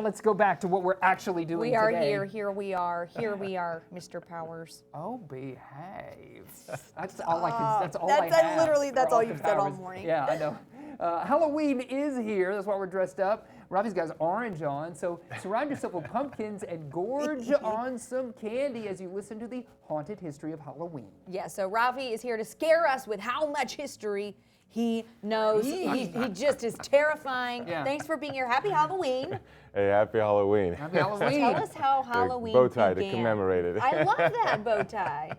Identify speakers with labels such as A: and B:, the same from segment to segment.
A: Let's go back to what we're actually doing
B: We are
A: today.
B: here we are, Mr. Powers.
A: Oh, behave. That's all I can. That's all
B: That's-
A: I have.
B: literally, that's
A: for
B: all you've
A: Austin
B: said all
A: Powers.
B: morning.
A: Yeah, I know. Halloween is here. That's why we're dressed up. Rafi's got his orange on. So surround yourself with pumpkins and gorge on some candy as you listen to the haunted history of Halloween.
B: Yeah, so Rafi is here to scare us with how much history he knows. He just is terrifying.
A: Yeah.
B: Thanks for being here. Happy Halloween.
C: Hey, happy Halloween.
A: Happy Halloween.
B: Tell us how Halloween
C: bow tie
B: began.
C: to commemorate it.
B: I love that bow tie.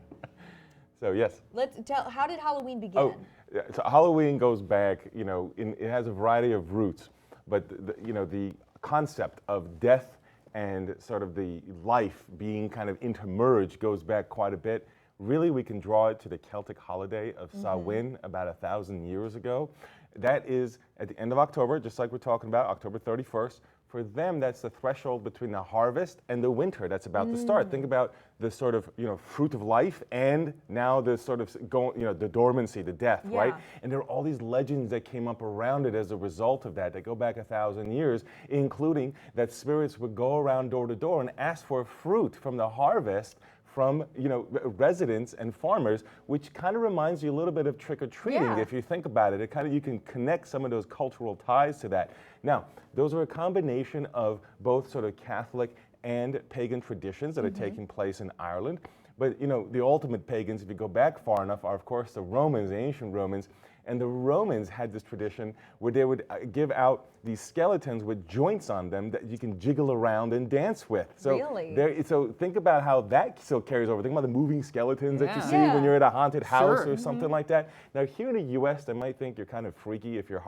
C: So yes.
B: Let's tell. How did Halloween begin?
C: Oh, yeah, so Halloween goes back. It has a variety of roots, but the concept of death and sort of the life being kind of intermerged goes back quite a bit. Really, we can draw it to the Celtic holiday of Samhain about 1,000 years ago. That is at the end of October, just like we're talking about, October 31st. For them, that's the threshold between the harvest and the winter that's about to start. Think about the sort of fruit of life, and now the sort of the dormancy, the death, right? And there are all these legends that came up around it as a result of that go back 1,000 years, including that spirits would go around door to door and ask for fruit from the harvest from residents and farmers, which kind of reminds you a little bit of trick-or-treating.
B: Yeah.
C: If you think about it, you can connect some of those cultural ties to that. Now, those are a combination of both sort of Catholic and pagan traditions that are taking place in Ireland. But the ultimate pagans, if you go back far enough, are of course the Romans, the ancient Romans. And the Romans had this tradition where they would give out these skeletons with joints on them that you can jiggle around and dance with. So
B: Really?
C: So think about how that still carries over. Think about the moving skeletons that you see
B: Yeah.
C: when you're at a haunted house
A: Sure.
C: or something like that. Now here in the U.S., they might think you're kind of freaky if you're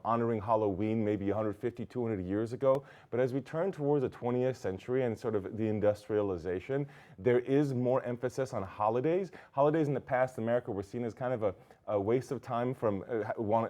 C: honoring Halloween maybe 150, 200 years ago. But as we turn towards the 20th century and sort of the industrialization, there is more emphasis on holidays. Holidays in the past, America were seen as kind of a waste of time from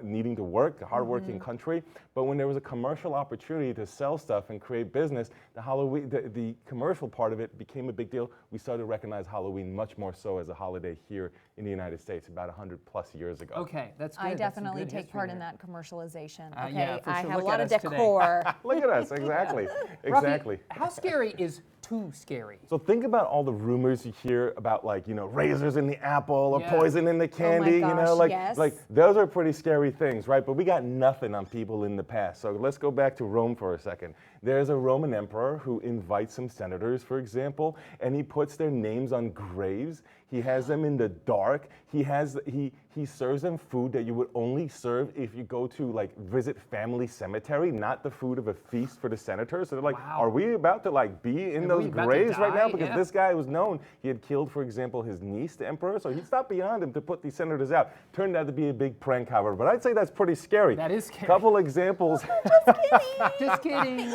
C: needing to work, a hardworking country. But when there was a commercial opportunity to sell stuff and create business, the commercial part of it became a big deal. We started to recognize Halloween much more so as a holiday here in the United States about 100 plus years ago.
A: Okay, that's good.
B: I
A: That's some
B: definitely
A: good
B: take
A: history
B: part in
A: there.
B: that commercialization.
A: Yeah,
B: Okay,
A: for
B: I
A: sure.
B: have
A: Look
B: a lot
A: at
B: of
A: us today.
B: decor.
C: Look at us, exactly.
A: Rafi,
C: Exactly.
A: how scary is too scary?
C: So think about all the rumors you hear about razors in the apple or
A: Yeah.
C: poison in the candy,
B: gosh, yes.
C: like those are pretty scary things, right? But we got nothing on people in the past. So let's go back to Rome for a second. There's a Roman emperor who invites some senators, for example, and he puts their names on graves. He has them in the dark. He serves them food that you would only serve if you go to visit family cemetery, not the food of a feast for the senators. So they're like,
A: Wow.
C: are we about to be in
A: Are
C: those
A: we about to
C: graves right now?
A: die?
C: Because
A: Yeah.
C: this guy was known. He had killed, for example, his niece, the emperor. So he's not beyond him to put these senators out. Turned out to be a big prank, however. But I'd say that's pretty scary.
A: That is scary.
C: Couple examples.
A: Just kidding.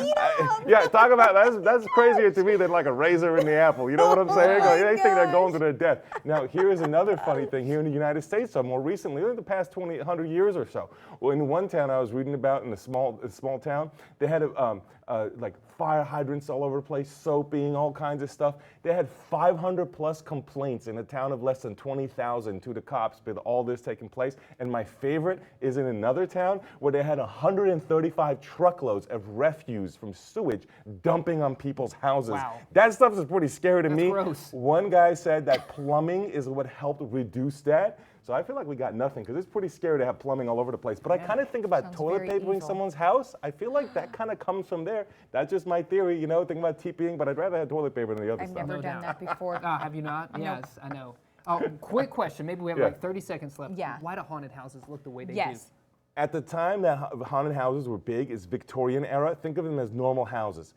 C: Yeah, talk about that's crazier to me than a razor in the apple. You know what I'm saying?
B: my
C: They think they're going
B: gosh.
C: to their death. Now, here's another funny thing here in the United States. So more recently, in the past 100 years or so, well, in one town I was reading about, in a small town, they had fire hydrants all over the place, soaping, all kinds of stuff. They had 500 plus complaints in a town of less than 20,000 to the cops with all this taking place. And my favorite is in another town where they had 135 truckloads of refuse from sewage dumping on people's houses.
A: Wow.
C: That stuff is pretty scary to
A: That's
C: me.
A: gross.
C: One guy said that plumbing is what helped reduce that. So I feel like we got nothing because it's pretty scary to have plumbing all over the place. But I kind of think about
B: Sounds
C: toilet
B: very
C: paper in
B: evil.
C: someone's house. I feel like that kind of comes from there. That's just my theory, Think about TPing, but I'd rather have toilet paper than the other
B: I've
C: stuff.
B: never done that before.
A: Have you not? Yes, I know. Oh, quick question. Maybe we have
C: Yeah.
A: 30 seconds left.
B: Yeah.
A: Why do haunted houses look the way they
B: Yes.
A: do?
C: At the time that haunted houses were big, it's Victorian era. Think of them as normal houses.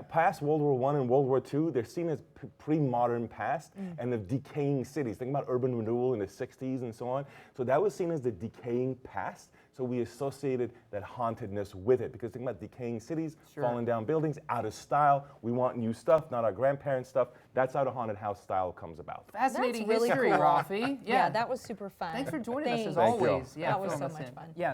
C: Past World War I and World War II, they're seen as pre-modern past and the decaying cities. Think about urban renewal in the 60s and so on. So that was seen as the decaying past. So we associated that hauntedness with it because think about decaying cities,
A: Sure.
C: falling down buildings, out of style. We want new stuff, not our grandparents' stuff. That's how the haunted house style comes about.
A: Fascinating
B: really
A: history,
B: cool.
A: Rafi.
B: Yeah, that was super fun.
A: Thanks for joining us as
B: Thanks.
C: Thank you.
A: always. Yeah,
B: That was
A: filling
B: so
A: us
B: much
A: in.
B: fun.
A: Yeah.